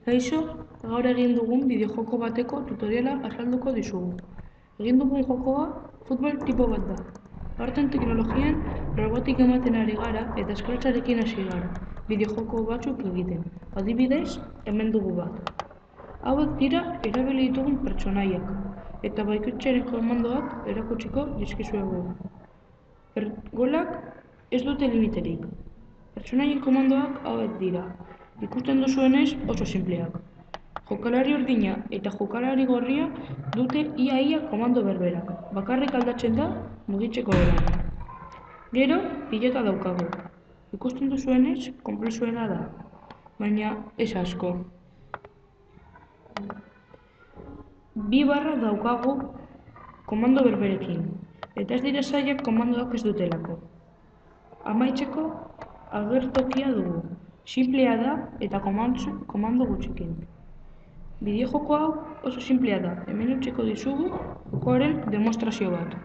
Kaixo, gaur egin dugun bideojoko bateko tutoriala azalduko dizugu. Egin dugun jokoa futbol tipo bat da. Aurten teknologian robotik ematen ari gara eta eskertzarekin hasi gara bideojoko batzuk egiten. Adibidez, hemen dugu bat. Hauek dira erabili ditugun pertsonaiak eta bakoitzaren komandoak erakutsiko dizkizuegu. Golak ez dute limiterik. Pertsonaien komandoak hauek dira. Ikusten duzuenez oso sinpleak. Jokalari urdina eta jokalari gorria dute ia komando berberak. Bakarrik aldatzen da mugitzeko eran. Gero, pilota daukagu. Ikusten duzuenez konplexuena da, baina ez asko. 2 barra daukagu komando berberekin, eta ez dira zailak komandoak ez dutelako. Amaitzeko agertokia dugu. Sinplea da eta komando gutxikin. Bideojoko hau oso sinplea da. Hemen utziko dizugu jokoaren demostrazio bat.